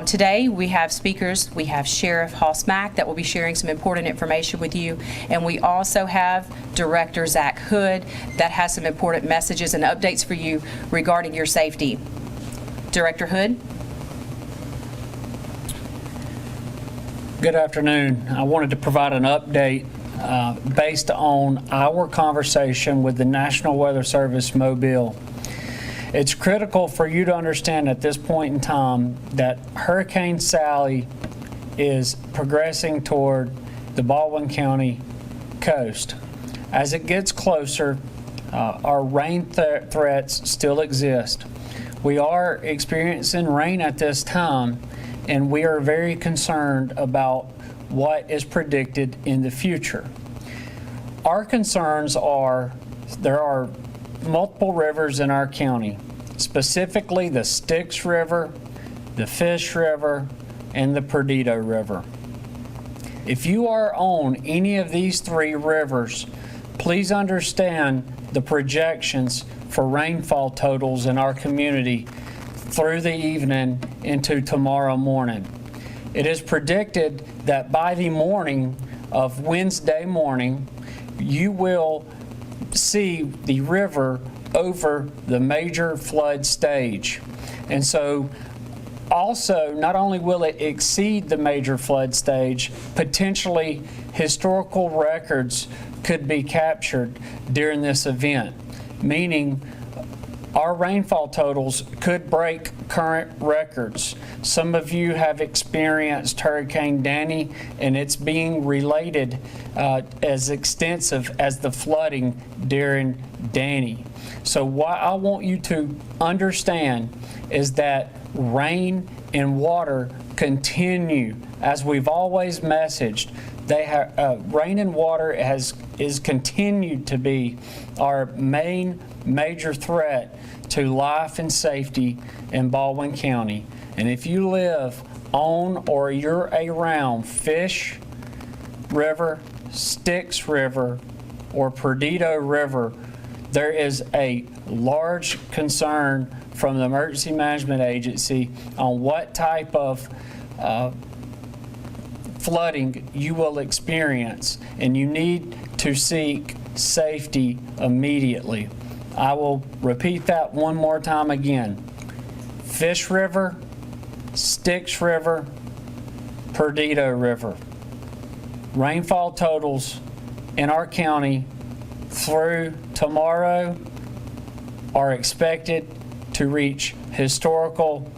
Today we have speakers. We have Sheriff Hoss-Mack that will be sharing some important information with you, and we also have Director Zach Hood that has some important messages and updates for you regarding your safety. Director Hood. Good afternoon. I wanted to provide an update based on our conversation with the National Weather Service Mobile. It's critical for you to understand at this point in time that Hurricane Sally is progressing toward the Baldwin County coast. As it gets closer, our rain threats still exist. We are experiencing rain at this time, and we are very concerned about what is predicted in the future. Our concerns are there are multiple rivers in our county, specifically the Styx River, the Fish River, and the Perdido River. If you are on any of these three rivers, please understand the projections for rainfall totals in our community through the evening into tomorrow morning. It is predicted that by the morning of Wednesday morning, you will see the river over the major flood stage. And so also, not only will it exceed the major flood stage, potentially historical records could be captured during this event, meaning our rainfall totals could break current records. Some of you have experienced Hurricane Danny, and it's being related as extensive as the flooding during Danny. So what I want you to understand is that rain and water continue, as we've always messaged. Rain and water is continued to be our major threat to life and safety in Baldwin County. And if you live on or you're around Fish River, Styx River, or Perdido River, there is a large concern from the Emergency Management Agency on what type of flooding you will experience, and you need to seek safety immediately. I will repeat that one more time again. Fish River, Styx River, Perdido River. Rainfall totals in our county through tomorrow are expected to reach historical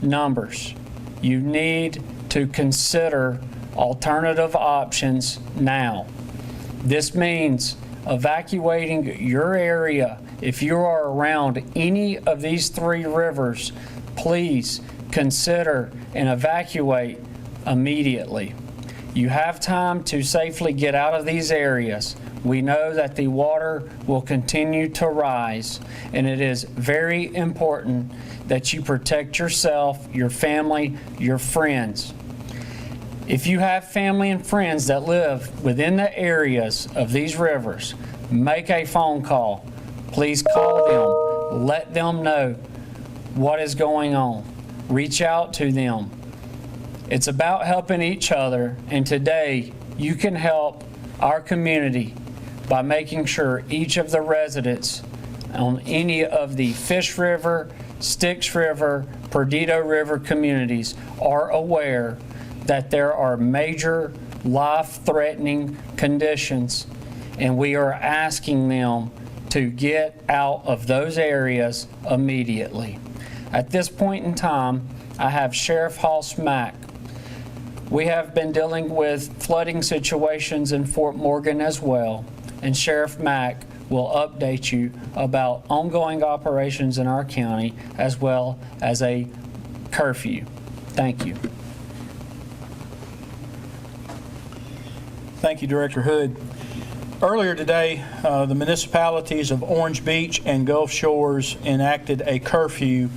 numbers. You need to consider alternative options now. This means evacuating your area. If you are around any of these three rivers, please consider and evacuate immediately. You have time to safely get out of these areas. We know that the water will continue to rise, and it is very important that you protect yourself, your family, your friends. If you have family and friends that live within the areas of these rivers, make a phone call. Please call them. Let them know what is going on. Reach out to them. It's about helping each other, and today you can help our community by making sure each of the residents on any of the Fish River, Styx River, Perdido River communities are aware that there are major life-threatening conditions, and we are asking them to get out of those areas immediately. At this point in time, I have Sheriff Hoss-Mack. We have been dealing with flooding situations in Fort Morgan as well, and Sheriff Mack will update you about ongoing operations in our county as well as a curfew. Thank you. Thank you, Director Hood. Earlier today, the municipalities of Orange Beach and Gulf Shores enacted a curfew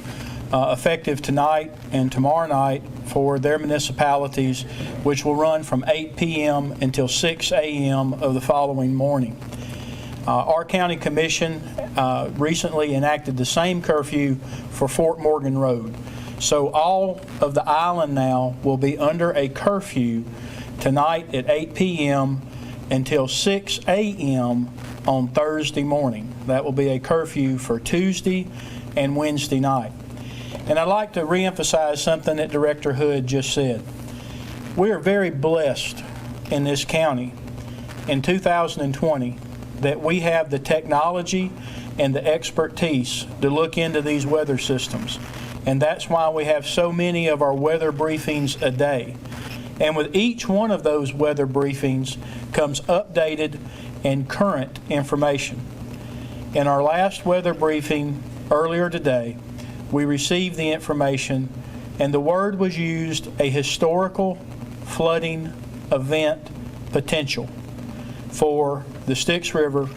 effective tonight and tomorrow night for their municipalities, which will run from 8 p.m. until 6 a.m. of the following morning. Our county commission recently enacted the same curfew for Fort Morgan Road. So all of the island now will be under a curfew tonight at 8 p.m. until 6 a.m. on Thursday morning. That will be a curfew for Tuesday and Wednesday night. And I'd like to reemphasize something that Director Hood just said. We are very blessed in this county in 2020 that we have the technology and the expertise to look into these weather systems. And that's why we have so many of our weather briefings a day. And with each one of those weather briefings comes updated and current information. In our last weather briefing earlier today, we received the information, and the word was used, a historical flooding event potential for the Styx River,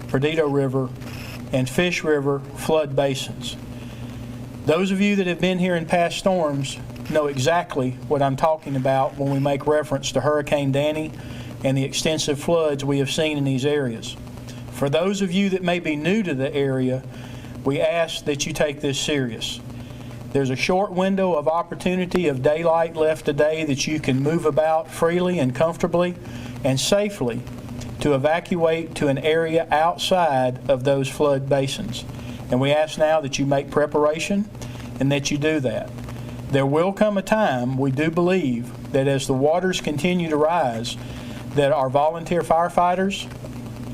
Perdido River, and Fish River flood basins. Those of you that have been here in past storms know exactly what I'm talking about when we make reference to Hurricane Danny and the extensive floods we have seen in these areas. For those of you that may be new to the area, we ask that you take this serious. There's a short window of opportunity of daylight left today that you can move about freely and comfortably and safely to evacuate to an area outside of those flood basins. And we ask now that you make preparation and that you do that. There will come a time, we do believe, that as the waters continue to rise, that our volunteer firefighters,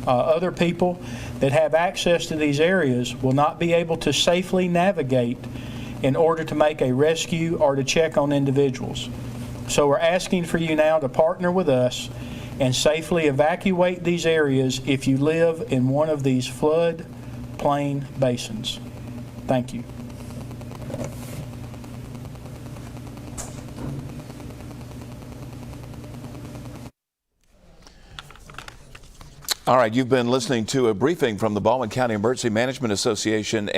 other people that have access to these areas will not be able to safely navigate in order to make a rescue or to check on individuals. So we're asking for you now to partner with us and safely evacuate these areas if you live in one of these flood plain basins. Thank you. All right, you've been listening to a briefing from the Baldwin County Emergency Management Association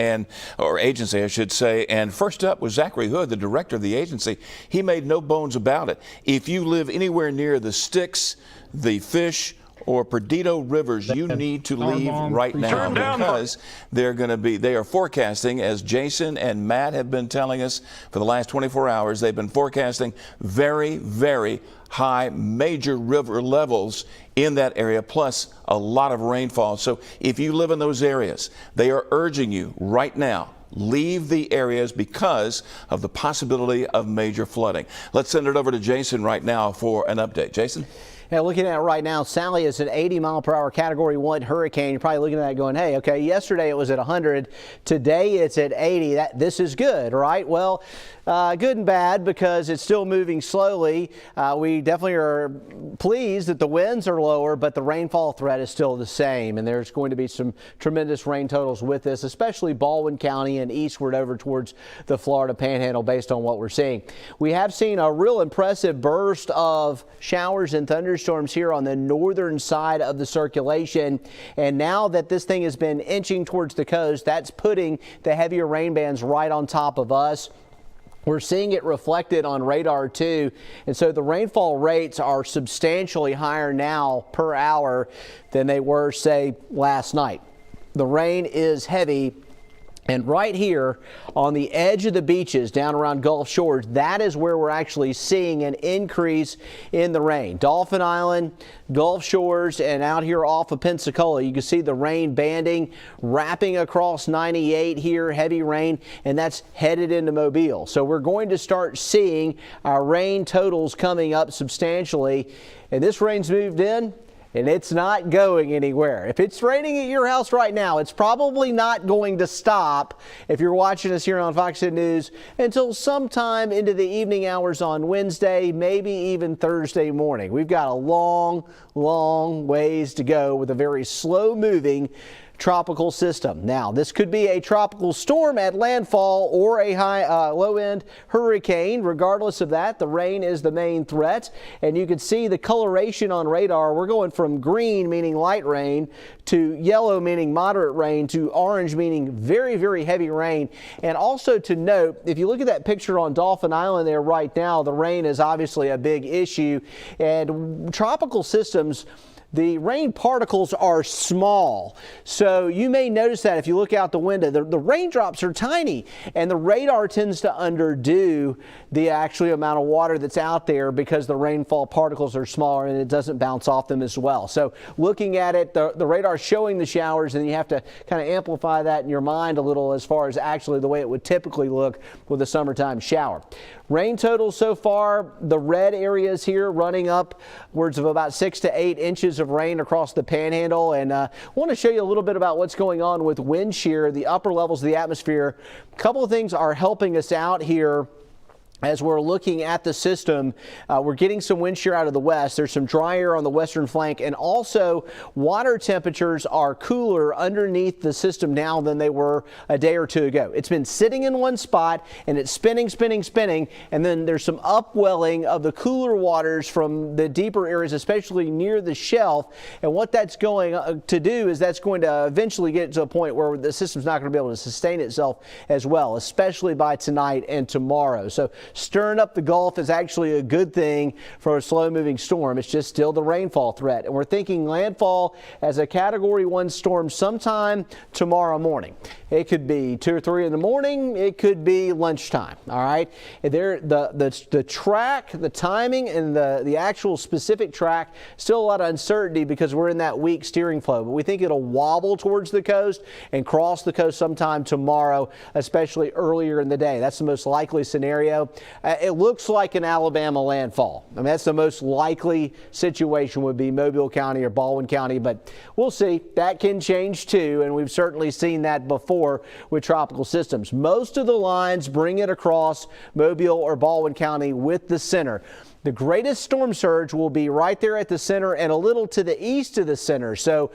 or agency, I should say. And first up was Zachary Hood, the director of the agency. He made no bones about it. If you live anywhere near the Styx, the Fish, or Perdido rivers, you need to leave right now because they are forecasting, as Jason and Matt have been telling us for the last 24 hours, they've been forecasting very, very high major river levels in that area, plus a lot of rainfall. So if you live in those areas, they are urging you right now, leave the areas because of the possibility of major flooding. Let's send it over to Jason right now for an update. Jason? Yeah, looking at it right now, Sally is an 80-mile-per-hour Category 1 hurricane. You're probably looking at that going, hey, okay, yesterday it was at 100. Today it's at 80. This is good, right? Well, good and bad because it's still moving slowly. We definitely are pleased that the winds are lower, but the rainfall threat is still the same. And there's going to be some tremendous rain totals with this, especially Baldwin County and eastward over towards the Florida Panhandle based on what we're seeing. We have seen a real impressive burst of showers and thunderstorms here on the northern side of the circulation. And now that this thing has been inching towards the coast, that's putting the heavier rain bands right on top of us. We're seeing it reflected on radar too, and so the rainfall rates are substantially higher now per hour than they were, say, last night. The rain is heavy. And right here on the edge of the beaches down around Gulf Shores, that is where we're actually seeing an increase in the rain. Dolphin Island, Gulf Shores, and out here off of Pensacola, you can see the rain banding, wrapping across 98 here, heavy rain, and that's headed into Mobile. So we're going to start seeing our rain totals coming up substantially. And this rain's moved in, and it's not going anywhere. If it's raining at your house right now, it's probably not going to stop if you're watching us here on Fox 10 News until sometime into the evening hours on Wednesday, maybe even Thursday morning. We've got a long, long ways to go with a very slow-moving tropical system. Now, this could be a tropical storm at landfall or a low-end hurricane. Regardless of that, the rain is the main threat. And you can see the coloration on radar. We're going from green, meaning light rain, to yellow, meaning moderate rain, to orange, meaning very, very heavy rain. And also to note, if you look at that picture on Dolphin Island there right now, the rain is obviously a big issue. And tropical systems the rain particles are small. So you may notice that if you look out the window, the raindrops are tiny, and the radar tends to underdo the actual amount of water that's out there because the rainfall particles are smaller and it doesn't bounce off them as well. So looking at it, the radar is showing the showers, and you have to kind of amplify that in your mind a little as far as actually the way it would typically look with a summertime shower. Rain totals so far, the red areas here running upwards of about 6 to 8 inches of rain across the panhandle. And I want to show you a little bit about what's going on with wind shear, the upper levels of the atmosphere. A couple of things are helping us out here. As we're looking at the system, we're getting some wind shear out of the west. There's some dry air on the western flank, and also water temperatures are cooler underneath the system now than they were a day or two ago. It's been sitting in one spot, and it's spinning, and then there's some upwelling of the cooler waters from the deeper areas, especially near the shelf. And what that's going to do is that's going to eventually get to a point where the system's not going to be able to sustain itself as well, especially by tonight and tomorrow. So stirring up the Gulf is actually a good thing for a slow-moving storm. It's just still the rainfall threat. And we're thinking landfall as a Category 1 storm sometime tomorrow morning. It could be 2 or 3 in the morning. It could be lunchtime. All right. The track, the timing, and the actual specific track, still a lot of uncertainty because we're in that weak steering flow. But we think it'll wobble towards the coast and cross the coast sometime tomorrow, especially earlier in the day. That's the most likely scenario. It looks like an Alabama landfall. I mean, that's the most likely situation would be Mobile County or Baldwin County, but we'll see. That can change too, and we've certainly seen that before with tropical systems. Most of the lines bring it across Mobile or Baldwin County with the center. The greatest storm surge will be right there at the center and a little to the east of the center. So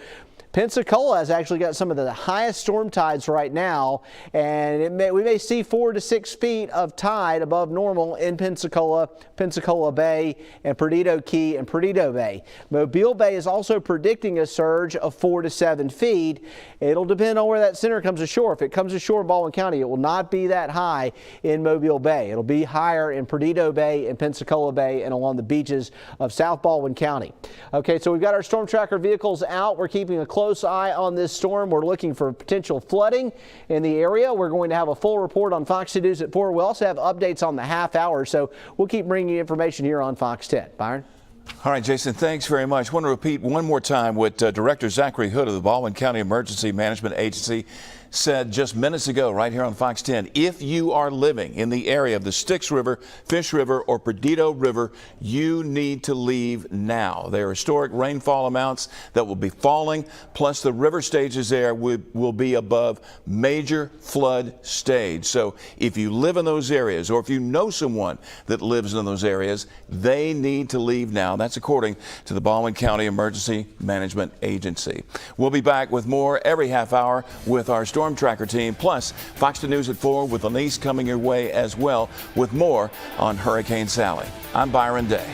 Pensacola has actually got some of the highest storm tides right now, and we may see 4 to 6 feet of tide above normal in Pensacola, Pensacola Bay, and Perdido Key and Perdido Bay. Mobile Bay is also predicting a surge of 4 to 7 feet. It'll depend on where that center comes ashore. If it comes ashore in Baldwin County, it will not be that high in Mobile Bay. It'll be higher in Perdido Bay and Pensacola Bay and along the beaches of South Baldwin County. Okay, so we've got our storm tracker vehicles out. We're keeping a close eye on this storm. We're looking for potential flooding in the area. We're going to have a full report on Fox 2 News at 4. We'll also have updates on the half hour, so we'll keep bringing you information here on Fox 10. Byron? All right, Jason, thanks very much. I want to repeat one more time what Director Zachary Hood of the Baldwin County Emergency Management Agency said just minutes ago right here on Fox 10. If you are living in the area of the Styx River, Fish River, or Perdido River, you need to leave now. There are historic rainfall amounts that will be falling, plus the river stages there will be above major flood stage. So if you live in those areas, or if you know someone that lives in those areas, they need to leave now. That's according to the Baldwin County Emergency Management Agency. We'll be back with more every half hour with our Storm Tracker team, plus Fox 2 News at 4 with Elise coming your way as well with more on Hurricane Sally. I'm Byron Day.